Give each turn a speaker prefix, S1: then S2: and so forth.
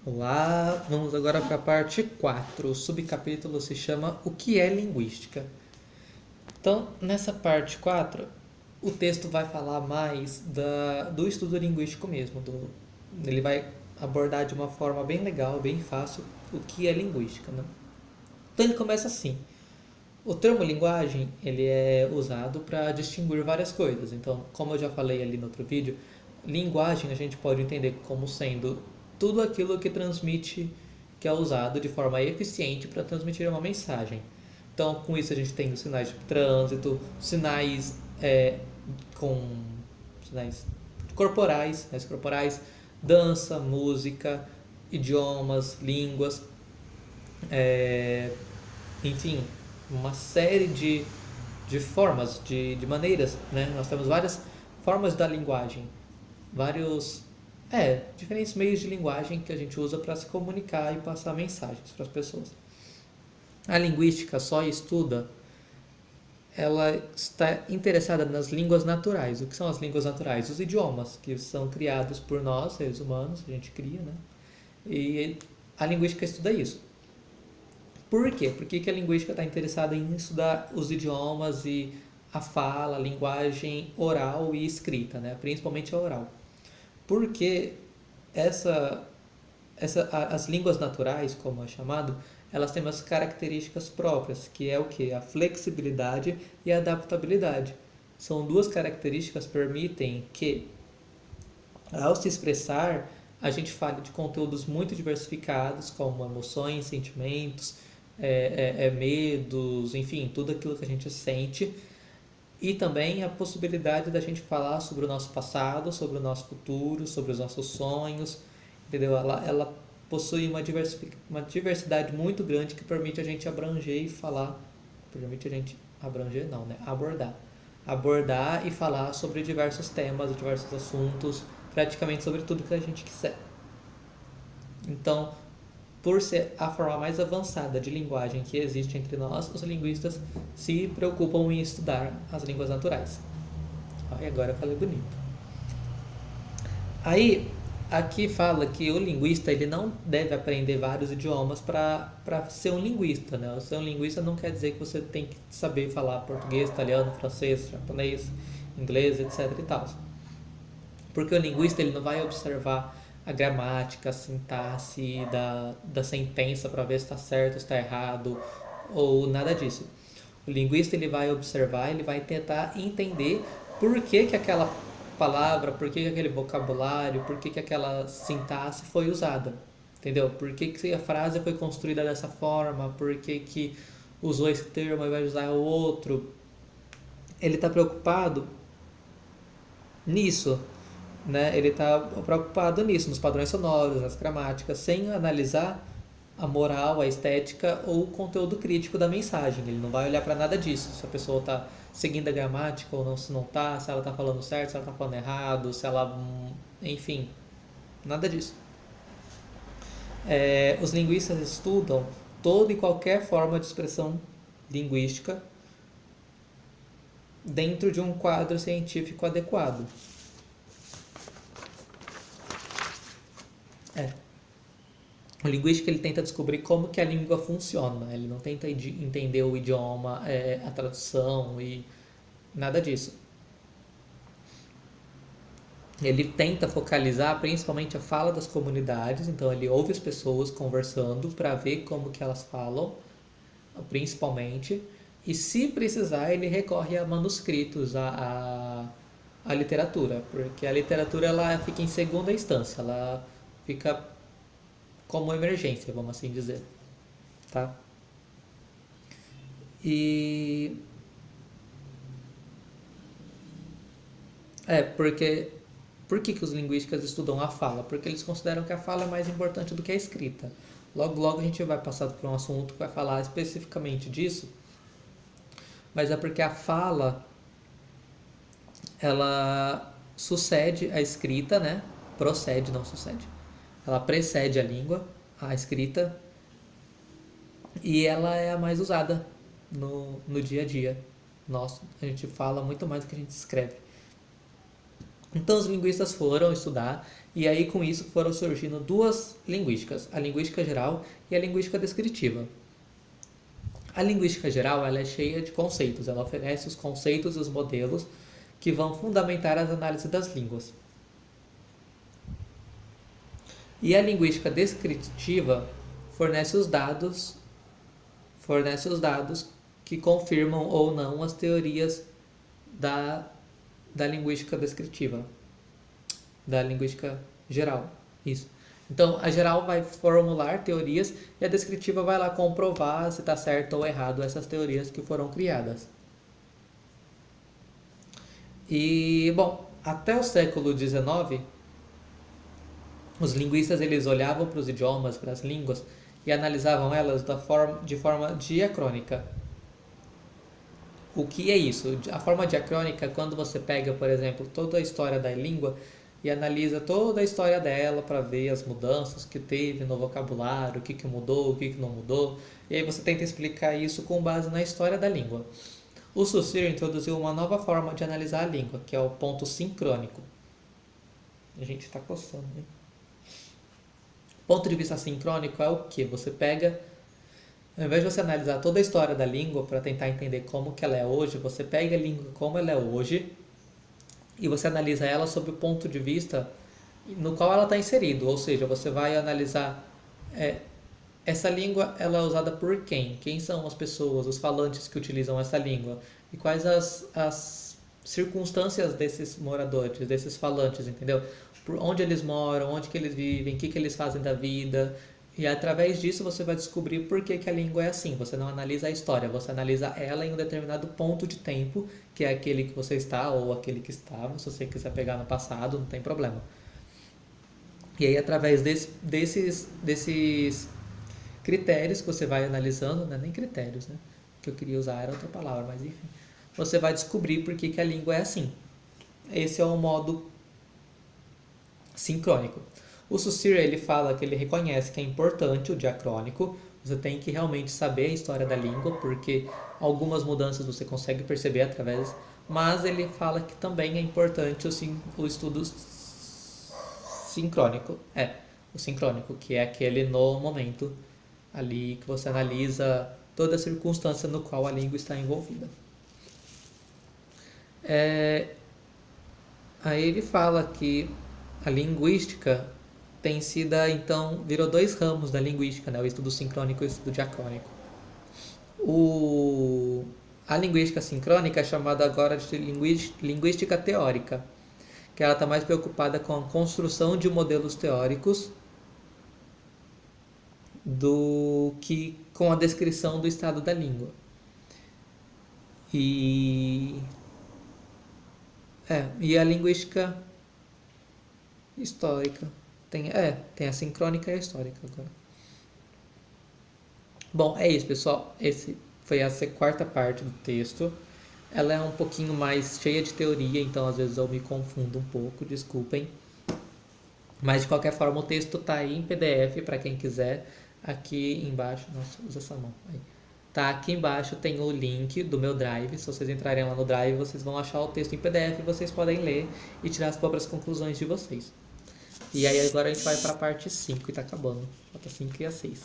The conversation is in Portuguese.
S1: Olá, vamos agora para a parte 4. O subcapítulo se chama O que é linguística? Então, nessa parte 4, o texto vai falar mais do estudo linguístico mesmo. Ele vai abordar de uma forma bem legal, bem fácil, o que é linguística. Né? Então, ele começa assim. O termo linguagem ele é usado para distinguir várias coisas. Então, como eu já falei ali no outro vídeo, linguagem a gente pode entender como sendo tudo aquilo que transmite, que é usado de forma eficiente para transmitir uma mensagem. Então, com isso a gente tem os sinais de trânsito, sinais com sinais corporais, dança, música, idiomas, línguas, é, enfim, uma série de formas, de maneiras, né? Nós temos várias formas da linguagem, vários, diferentes meios de linguagem que a gente usa para se comunicar e passar mensagens para as pessoas. A linguística só estuda, ela está interessada nas línguas naturais. O que são as línguas naturais? Os idiomas, que são criados por nós, seres humanos, a gente cria, né? E a linguística estuda isso. Por quê? Por que a linguística está interessada em estudar os idiomas e a fala, a linguagem oral e escrita, né? Principalmente a oral? Porque essa, as línguas naturais, como é chamado, elas têm umas características próprias, que é o que? A flexibilidade e a adaptabilidade. São duas características que permitem que, ao se expressar, a gente fale de conteúdos muito diversificados, como emoções, sentimentos, medos, enfim, tudo aquilo que a gente sente. E também a possibilidade da gente falar sobre o nosso passado, sobre o nosso futuro, sobre os nossos sonhos, entendeu? Ela possui uma diversidade muito grande que permite a gente abranger e falar, permite a gente abranger não, né? Abordar e falar sobre diversos temas, diversos assuntos, praticamente sobre tudo que a gente quiser. Então, por ser a forma mais avançada de linguagem que existe entre nós, os linguistas se preocupam em estudar as línguas naturais. E agora eu falei bonito. Aí, aqui fala que o linguista ele não deve aprender vários idiomas para ser um linguista. Né? Ser um linguista não quer dizer que você tem que saber falar português, italiano, francês, japonês, inglês, etc. e tal. Porque o linguista ele não vai observar a gramática, a sintaxe da sentença para ver se está certo, se está errado ou nada disso. O linguista ele vai observar, ele vai tentar entender por que aquela palavra, por que aquele vocabulário, por que aquela sintaxe foi usada. Entendeu? Por que a frase foi construída dessa forma, por que usou esse termo ao invés de usar o outro. Ele está preocupado nisso, né? Ele está preocupado nisso, nos padrões sonoros, nas gramáticas, sem analisar a moral, a estética ou o conteúdo crítico da mensagem. Ele não vai olhar para nada disso. Se a pessoa está seguindo a gramática ou não, se não está, se ela está falando certo, se ela está falando errado, se ela, enfim, nada disso. Os linguistas estudam toda e qualquer forma de expressão linguística dentro de um quadro científico adequado. É. O linguístico ele tenta descobrir como que a língua funciona. Ele não tenta entender o idioma, a tradução e nada disso. Ele tenta focalizar principalmente a fala das comunidades, então ele ouve as pessoas conversando para ver como que elas falam, principalmente, e se precisar ele recorre a manuscritos, a literatura, porque a literatura ela fica em segunda instância, ela fica como emergência, vamos assim dizer, tá? E porque por que os linguistas estudam a fala? Porque eles consideram que a fala é mais importante do que a escrita. Logo, logo a gente vai passar por um assunto que vai falar especificamente disso, mas é porque a fala ela sucede a escrita, né? Procede, não sucede. Ela precede a língua, a escrita, e ela é a mais usada no dia a dia. Nossa, a gente fala muito mais do que a gente escreve. Então os linguistas foram estudar e aí com isso foram surgindo duas linguísticas, a linguística geral e a linguística descritiva. A linguística geral ela é cheia de conceitos, ela oferece os conceitos e os modelos que vão fundamentar as análises das línguas. E a linguística descritiva fornece os dados que confirmam ou não as teorias da linguística descritiva, da linguística geral. Isso. Então, a geral vai formular teorias e a descritiva vai lá comprovar se está certo ou errado essas teorias que foram criadas. E, bom, até o século XIX, os linguistas eles olhavam para os idiomas, para as línguas, e analisavam elas de forma diacrônica. O que é isso? A forma diacrônica é quando você pega, por exemplo, toda a história da língua e analisa toda a história dela para ver as mudanças que teve no vocabulário, o que mudou, o que não mudou, e aí você tenta explicar isso com base na história da língua. O Saussure introduziu uma nova forma de analisar a língua, que é o ponto sincrônico. A gente está coçando, né? Ponto de vista sincrônico é o que? Você pega, ao invés de você analisar toda a história da língua para tentar entender como que ela é hoje, você pega a língua como ela é hoje e você analisa ela sob o ponto de vista no qual ela está inserido, ou seja, você vai analisar essa língua ela é usada por quem? Quem são as pessoas, os falantes que utilizam essa língua e quais as circunstâncias desses moradores, desses falantes, entendeu? Por onde eles moram, onde que eles vivem, o que eles fazem da vida. E através disso você vai descobrir por que a língua é assim. Você não analisa a história, você analisa ela em um determinado ponto de tempo, que é aquele que você está ou aquele que estava. Se você quiser pegar no passado, não tem problema. E aí através desses critérios que você vai analisando, não é nem critérios, né? Que eu queria usar era outra palavra, mas enfim. Você vai descobrir por que a língua é assim. Esse é o modo sincrônico. O Saussure ele fala que ele reconhece que é importante o diacrônico, você tem que realmente saber a história da língua, porque algumas mudanças você consegue perceber através, mas ele fala que também é importante o estudo sincrônico, o sincrônico, que é aquele no momento ali que você analisa toda a circunstância no qual a língua está envolvida. Aí ele fala que a linguística tem sido, então, virou dois ramos da linguística, né? O estudo sincrônico e o estudo diacrônico. A linguística sincrônica é chamada agora de linguística teórica, que ela está mais preocupada com a construção de modelos teóricos do que com a descrição do estado da língua. E a linguística histórica tem a sincrônica e a histórica agora. Bom, é isso, pessoal. Esse foi a quarta parte do texto. Ela é um pouquinho mais cheia de teoria, então às vezes eu me confundo um pouco, desculpem. Mas de qualquer forma o texto está aí em PDF para quem quiser. Aqui embaixo, nossa, usa essa mão. Aí. Tá, aqui embaixo tem o link do meu Drive. Se vocês entrarem lá no Drive, vocês vão achar o texto em PDF e vocês podem ler e tirar as próprias conclusões de vocês. E aí agora a gente vai para a parte 5 e tá acabando. Falta 5 e a 6.